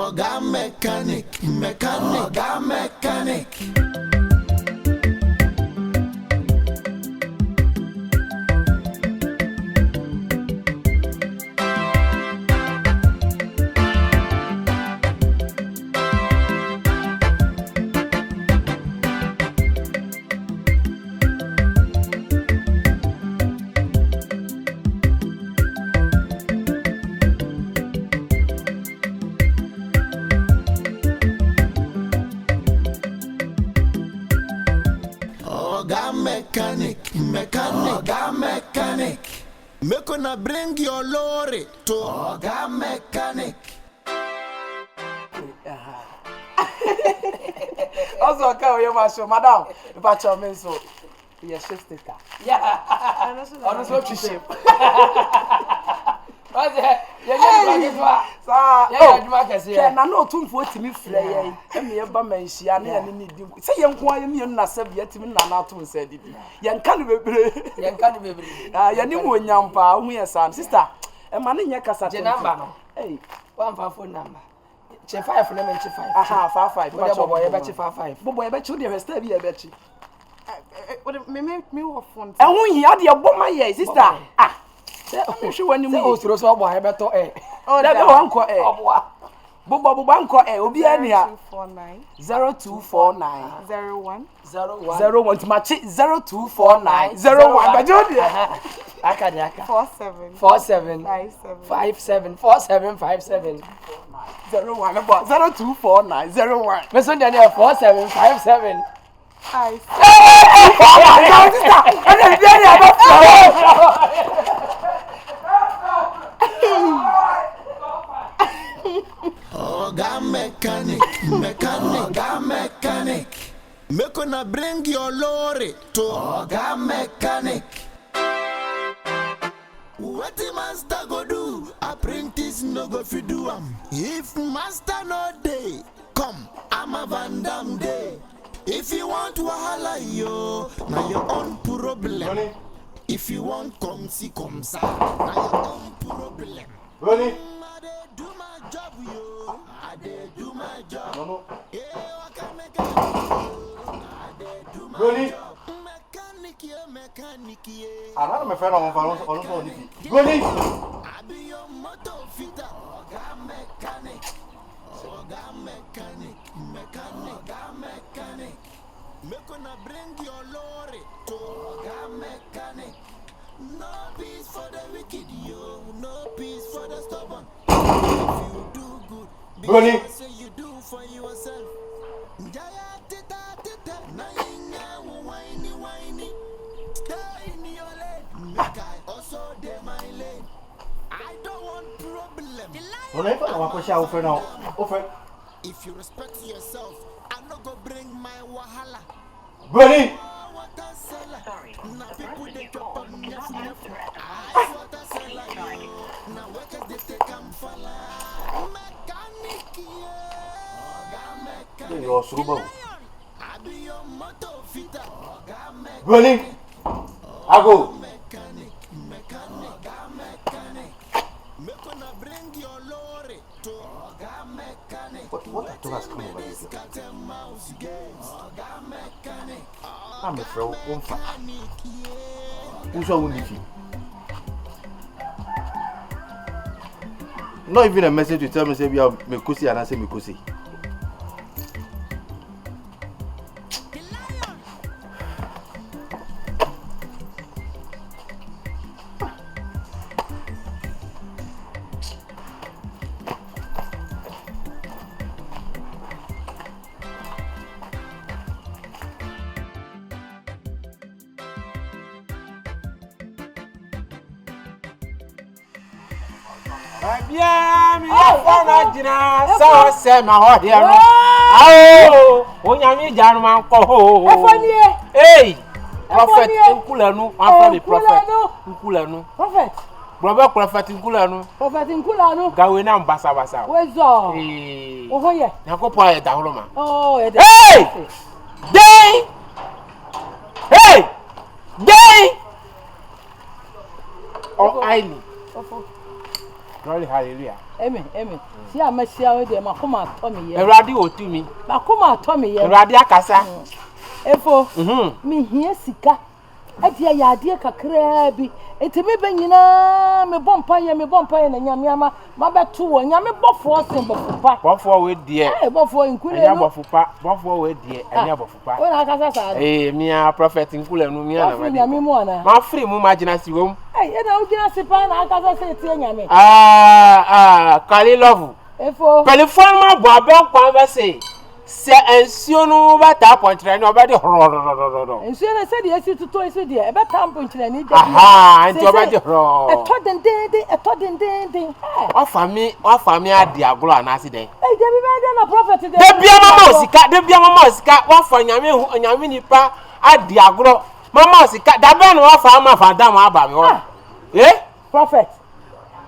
Oga mechanic. Oga mechanic. Mechanic. Me gonna bring your lorry to Oga mechanic. Also, come here, my show, madam. The bachelor means so. You're shifted. Yeah. Honestly, what you shape. What's that? Yeah, no, too for me flay. And me about my shiani and need you. Say, young quiet me and Nasa yet him not to said it. Young can't be Yanimu Yampa, we are son, sister. And money Yakasa number. Hey, 1 phone number. Che 5 for them and che 5. Aha, 5. But boy, I bet you 5. But boy, I bet you there is still be a bet you. What me off phone. And when he had your bomb, my sister. Ah. When you go through so boy, I bet to eh. Oh, that uncle eh. Bobo Banco eh, will be any 0249 01 to match 0249 01. But Jody, I can 47 57 47 01 about 0249 01. Listen, Daniel 4757. I Oga mechanic. Me gonna bring your lorry to Oga mechanic. What the master go do? Apprentice no go fi do am. If master no day, come, I'm a Vandame day. If you want wahala yo, now your own problem. If you want come see come sa, now your own problem. Ronnie. Do my job, yo. I do my job. No. Yeah, I can make it. I do my job. Mechanic, yeah. I don't my friend on Ronnie. I be your motor fitter. Oga mechanic. Me gonna bring your lorry to Oga mechanic. No peace for the wicked, yo. No peace for the stubborn. If you do good, because you do for yourself. Jaya tita tita, nainya whiny. Stay in your lane. Make I also dey my lane. I don't want problem. If you respect yourself, I'm not gonna bring my wahala. Ronnie. Sorry. Now people they drop on me. Now workers they take am for mechanic. You're suruba. I be your motor fitter. Ronnie. I go. Mechanic. Me gonna bring your lorry to Oga mechanic. What I told us come over this. Mechanic. I'm a friend. Who's your only fee? Not even a message to tell me say we are Mekusi and I say Mekusi. Yeah, me for Jina, so say my heart here. Oh, when you meet Jan Manco. Hey, Prophet Nkulenu, I'm from the Prophet Nkulenu. Prophet. Brother Prophet Nkulenu. Prophet Nkulenu. Gawena Mbasa. Where's all? Hey. Oh, yeah. Nakopa ya Dahuloma. Oh, yeah. Hey! Day! Hey! Day! Oh, I need. Glory hallelujah. Amen. See I must share with them. I come out Tommy. Eradi o to me. I come out Tommy. Eradi akasa. Efo. Me here sika. Adia ya adia kakra bi. Enti me be nyina me bompa ye na nyame ama ma beto wo nyame bofo sen bofupa. Bofo we die. Bofo Nkulenu. Enya bofupa. Bofo we die. Enya bofupa. O na akasa sa. Me a prophet Nkulenu me na ma. Nyame mu ana. Ma free mu magina si wom. E na ugina si pa na akasa se tie nyame. Kali love. Efo. Telephone ma bo abon kwa be say. Se ensuo no ba ta pontre no ba de horo. Ensuo na se de esi tuto esi de e ba ta pontre ni de. Aha, enti oba de horo. E to den. Wa fami ade aglo anase den. Eh, de bi be de na prophet de. De bia mama osika, wa fa nyame nipa ade aglo. Mama osika, da be no wa fa ma Vandame aba me ho. Prophet.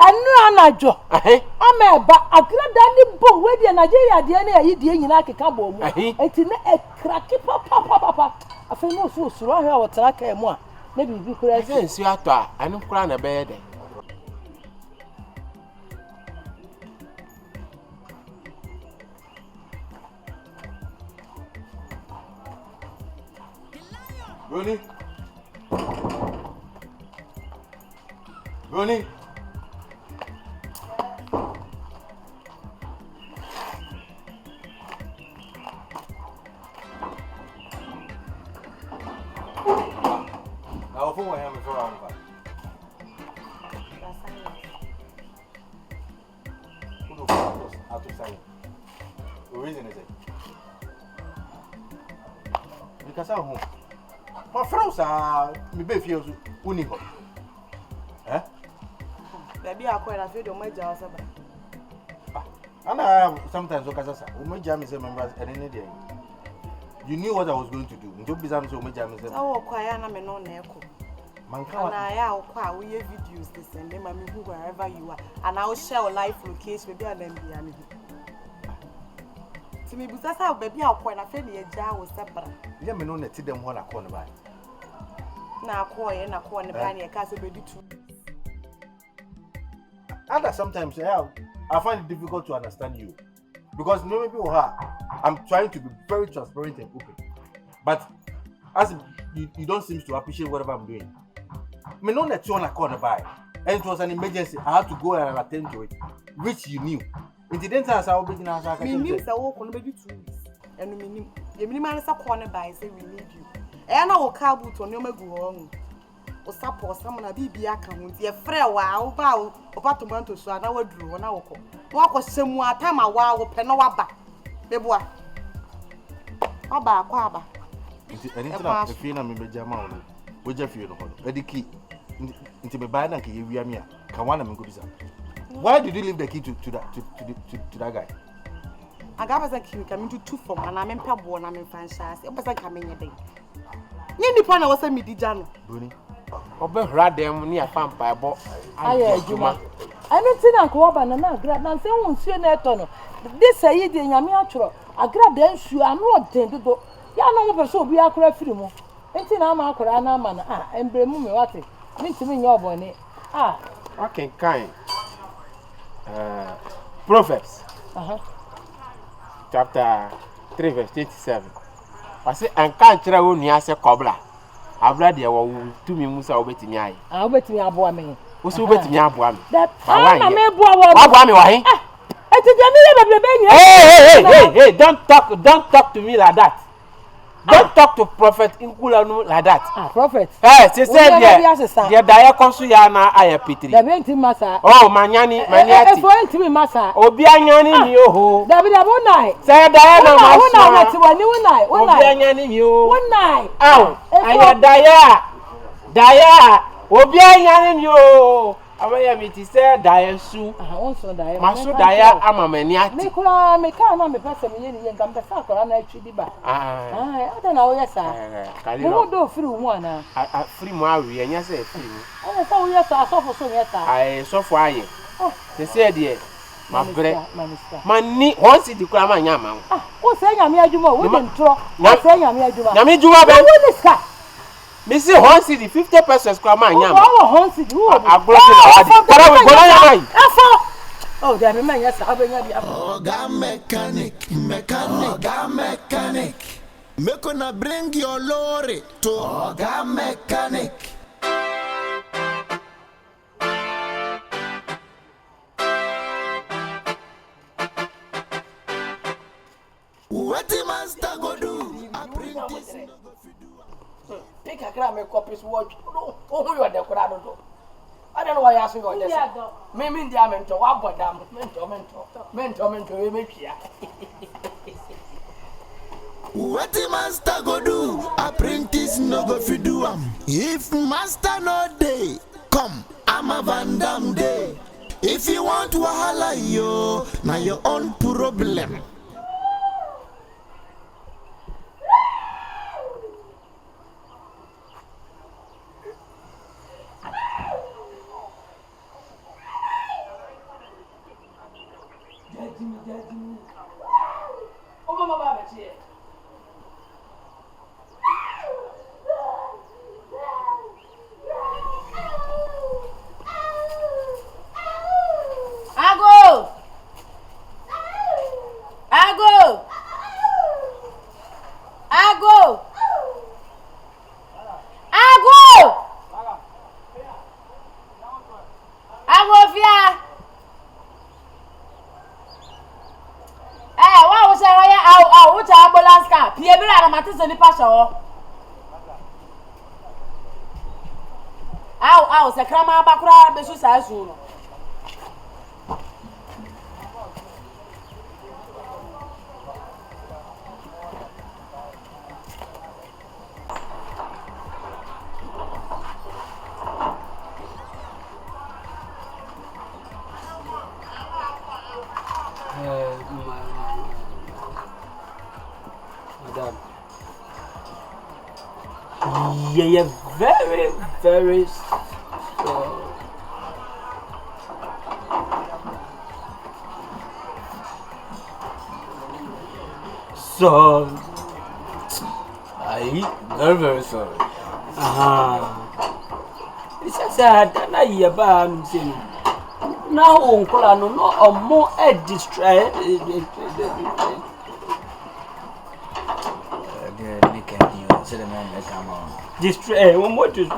Anu anajo. Ameba agrada ni bo we de Nigeria de na yi de nyina keka bo mu. Enti na ekraki papa. Afa no so ahwe a wotara ka mu a na bibi kura ase nsu ato a anu kura na be de. Ronnie. I'll phone him before I'm back. Who do I to sign? The reason is it? Because I'm home. My friends are maybe feels unique. Eh? Baby, I quite a few of my jars. And I sometimes look as my jam is a member at any day. You knew what I was going to do. Don't be so much jam is oh, quiet, I'm a non echo. And I will quite we videos this and then mammy wherever you are. And I'll share a live location, maybe I'll then be a to me, because that's how baby I'll quite a fairly a jar was separate. Let me know that them one I corner by. Now, quiet and a corner by a castle baby too. And sometimes I find it difficult to understand you because maybe I'm trying to be very transparent and open, but as you don't seem to appreciate whatever I'm doing. Me know that you wanna call the buy, and it was an emergency. I had to go and attend to it, which you knew. In the dentist, I will begin as I can. Me I walk on maybe 2 weeks, and me the minimum is a corner by say we need you. And I will car boot on your go or support someone a BB account. Your friend, wow, bow, or tomato, so I would draw an hour. Walk was some more time a while with Penoaba. The boy. Quaba. Anything I feel I'm in Jamaica. Would you feel the key into the band and give you a mere? Why did you leave the key to that guy? I got a key coming to 2 form and I'm in Pabo and I'm in franchise. It was like coming a day. You depend on what's a midi jano. Bunny. Obe radem ni afam pa ebo. Aye Juma. Anything Uncle Banana grad and say won't see an etono. This say the Yami Atro. I grab the ensure I'm not tended to. Ya no person be a crack film. Anything I'm a corana man. And bring me what it means to me your bonnet. Okay, kind. Proverbs. Chapter 3 verse 87. I say and can't tell you as a cobbler. I've read the wall to me Musa obeti me. I'll bet me a boy me. Who's obeti me a boy? That I may boy. Hey, don't talk to me like that. Don't talk to Prophet Nkulenu like that. Prophet. She said the dia konsu ya na ayapitri. Da benti masa. Oh, manyani. For enti masa. Obi anyani mi oho. Da bi da wonai. Say dia na maso. Wonai na ti wani wonai. Obi anyani mi o. Wonai. Aw, aya daya. Obi anyani mi o. Abaya mi ti say daya su. Onso daya. Maso daya amamani ati. Me kula me ka na me pese me ye ngam pese akora na atwidi ba. Ada na wo yesa. Mo do free mu ana. Free mu awi enya say free mu. Ana sa wo yesa asofo so yesa. Sofo aye. They say there ma bre. Mani once di kura ma nya ma. Wo say nya me adwuma wo de ntro. Wo say nya me adwuma. Nya me dwuma be. Wo ni ska. Me see once the 50 pesos kura ma nya ma. Wo once di wo. Agbola na wadi. Para we go na nya mai. Afo. Oh, there be man yes, abenya bi. Oga mechanic. Oga mechanic. Make una bring your lorry to Oga mechanic. What the master go do? Apprentice no go fit do. Take a gram of copies watch. Oh, you are the crowd. I don't know why you ask me about this. Me mean the mentor, what but damn mentor, we make here. What the master go do? Apprentice no go fit do am. If master no day, come, I'm a Vandame day. If you want wahala yo, na your own problem. Oh, mama, baba, here. Ow, se krama bakura besu sa su no. Madam. Yeah, very, very so very sorry. It's a sad and I hear bam saying now uncle no more distress. Distress. One more to I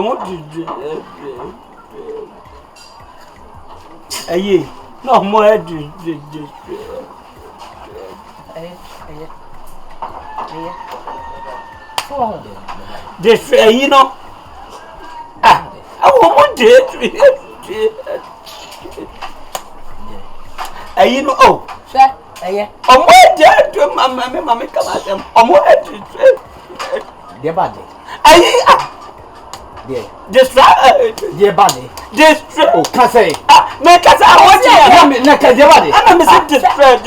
want to no more distress. You know, I want to you know, oh, I'm waiting to mamma come at them. I'm waiting to dear body. Dear body. Distress. Oh, can say. Make us I want you. I'm missing distress.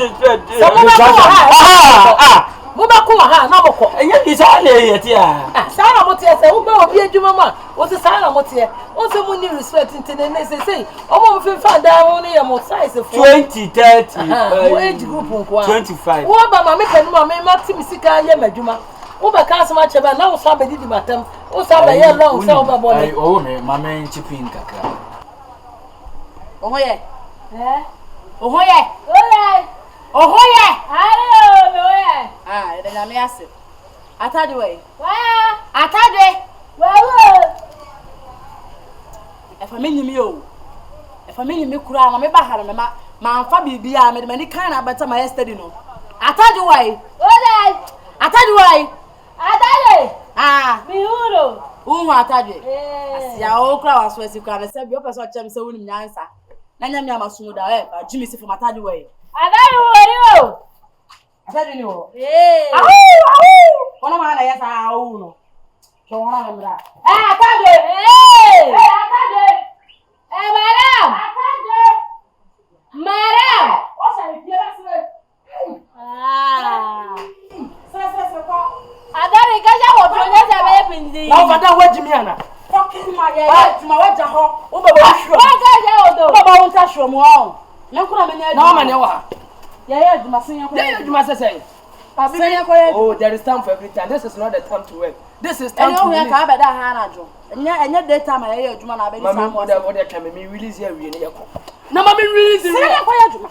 Mubako ha na boko. And is all yet, yeah. Sana motie se wo gba obi adwuma ma. Wo se sana motie. Wo se mu ni respect intene say. Omo mfin fan da wo ne mo size for 20, 30. Wo age group nko a. 25. Wo ba ma me panu ma me ma timi sika ye madwuma. Wo ba ka asema cheba na wo sa be di matam. Wo sa be ye long say wo ba bole. Oh me mama nchipin kakra. Ohoye. Ohoye. Ohoye. Hello, ohoye. The name ase. Atadwe. Wa. Atadwe. Wa. E fa menyi mi o. E fa menyi mi kura na me ba hare me ma amfa bibia me de mani kan na beta ma yesterday no. Atadwe. Ohoye. Atadwe. Atadwe. Mi huro. Uhu atadwe. Asia o kura wa so esi kura na se bi o pese o chem se woni nyansa. Na nyam ya masumu da ba jimi si for atadwe. Atadwe. Atadwe ni o. Kono ma na yesa awu no. So wona mra. Atadwe. Atadwe. Madam. Atadwe. Madam. O sa ni biara se. Se ko. Adari gaja wo proje se be pindi. Now Vandame wait me ana. Fucking my yeah. Ma waja ho. O baba shuro. Wa gaja o do. Baba won ta shuro mu o. Me kura me nya. Na ma ne wa. Yeah, Juma senior. Then you must say. Oh, there is time for every time. This is not the time to work. This is time to release. Ka beda ha na jo. Enya data ma ye adwuma na be di sam. What can me release here we na yako. Na ma me release.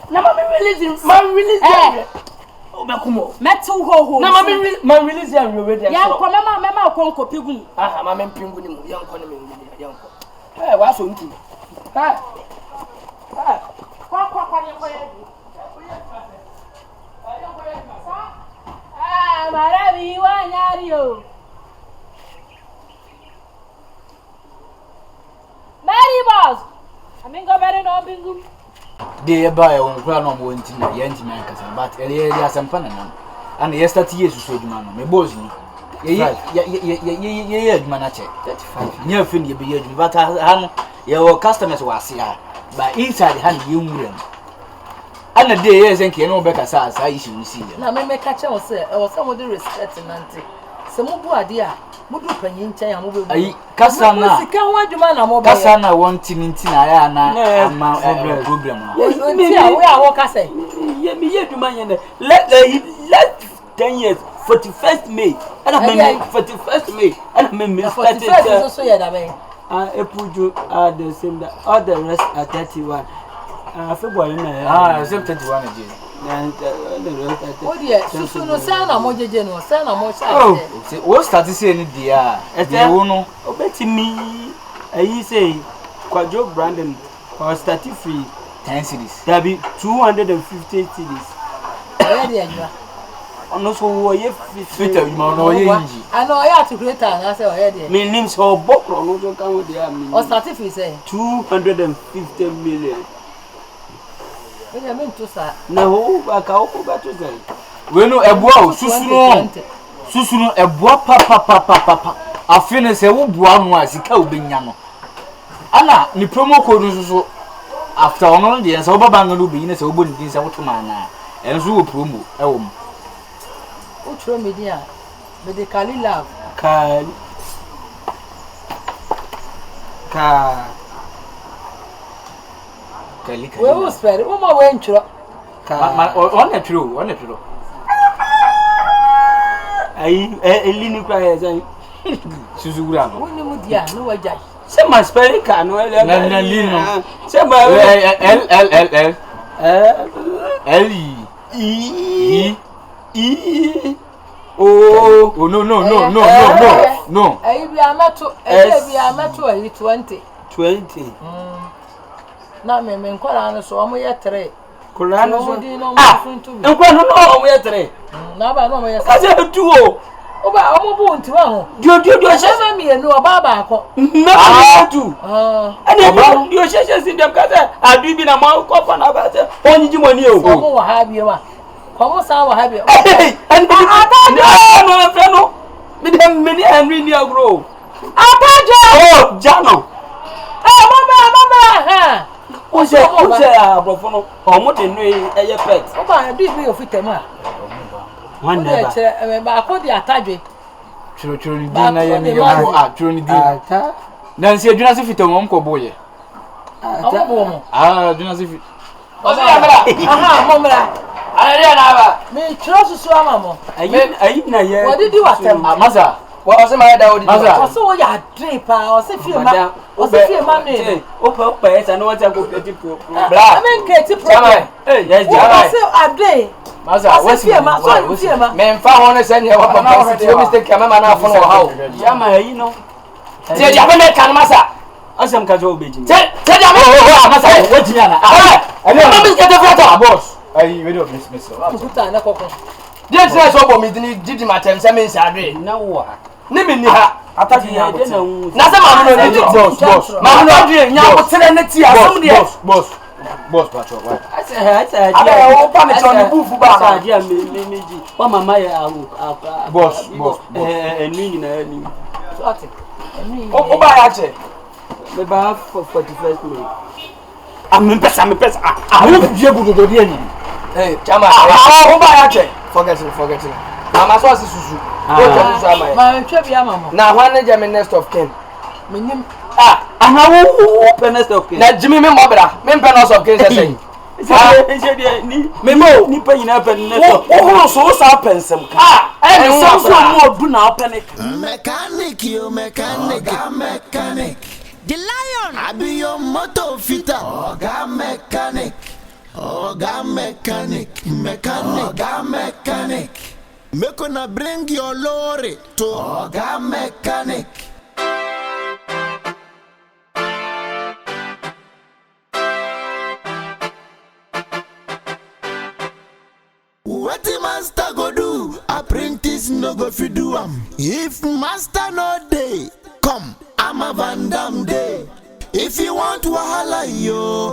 Na ma me release. Ma release. Obekumo. Metu ho. Na ma release here we ready. Ya ko mema ko nkopigu. Aha ma me mpingu ni mu. Yanko ne me ngudi yanko. Eh wa so nti. Ha. Ha. Kwa ni ko ye. Ah, maravi wa nyario. Maxybos. Amingo bere no bingu. De buy on kura no mo ntina ye ntima nkasa but ele Asɛm pa na nam. And ye start yesu so adwuma no me boss ni. Ye adwuma na che 35. Nya fe ni be ye adwuma but ha no ye wo customers wa ase ha. But inside ha ni ye nwuram. Ana de ye zenke no be kasa asa yi shi nsi. Na me ka che wo se e wo se mo de respect nante. Se mo bu ade a mo du panyin nchen ya mo be. Ayi kasa na. Sika ho adwuma na mo be. Kasa na won ntina ya na ama problem no. Nti a we a wo kasa. Ye me ye adwuma yen let 10 years 41st May. And I 41st May. And I 41st so ye da be. Epuju are the same that all the rest are 31. February Same 21 again. And the rest are 30. Oh dear, susu no say na mo jeje no, say na mo say. Oh, what start to say ni dia? Dia wo no. Obeti mi ayi say Kwajo Brandon or start free 10 cities. There be 250 cities. Where dey adwa? Ono so wo ye Twitter you no ye nji. I know ya to create na say where dey. Me name so bokro no so kan wo dey am. O certificate say 250 million. We dey mean to say. Na wo ba ka wo ba to say. We no ebua o susu no ebua pa afine se wo bua no a sika obenya no ana ni promo code so after ono de se wo baba ngalo be yin se wo bo ni se wo to mana enso wo promo e wo Utro media medically lab Ka kali we will spare wo ma we ntro on the true ai elini kwa ya say susu gura no wo ni mu dia no wajai say my spelling can no na lino say my L E oh no ayi bi ameto ayi 20 na me nkwara no so omo ye 3 Quran so nkwara no omo ye 3 na ba no omo ye say 2 oba omo bu ntiwa ho dio shema mi enu oba ba akọ na 2 and dio sheshe sin dem ka say adu bi na ma ko fa na ba say onyi money o omo wa ha bi wa komo sa wa ha bi and no fe no me dem me ni Henry ni agro Atadwe oh jano mama ha o se abrofo no omo de no eye pet oba do bi ofitemu a one never chere ba ko di Atadwe chiro ni din na ye ni chiro ni din ata na nsi adwuna se fitam om ko boye omo bo mo adwuna se fit o se amra aha momra ari na ba me chiro susu ama mo ayi na ye wo didi watem masa wo se ma da wo didi Masa. o se wo ya drip o se fie ma ne o pe esa no want go petit pro bra amen kreti problem yes o se ade masa what's fie ma so fie ma me mfa ho ne se ne wa papa se mistake ama ma na afo no ha o jama ayi no se dia be me kan masa Asɛm ka jo beji se dia me masa wetin yana no me get the boss ayi we do miss kuta na kokon dia tire so bo mi didi matem se me nsadwe na wo ni me ni ha Atadwe ya de na se ma no ni boss ma no adwe nya wo tire ne ti asem de boss patrol why asa ada wo pa ne chon bufu ba asa dia meji wa mama ya boss enu nyina ni so ate o ba ya che me ba 41st May I'm pesa wo vie gudodo de ni chama o ba ya che forget it mama so susu o je susu ama ma ntwe bia mama na hwan ne jame next of kin menim ana wo penest of kin na jimi me mobra me penest of kin say Memo, nipa nyina pen ne to. Oh, so sa pensem ka. Eh, no so mo du na panic. Mechanic, you mechanic, mechanic. The lion. I be your motor fitter. Oga mechanic. Oga mechanic. Mechanic. Oga mechanic. Make una bring your lorry to Oga mechanic. What the master go do? Apprentice no go fi do am. If master no day, come, I'm a Vandame day. If you want wahala, yo.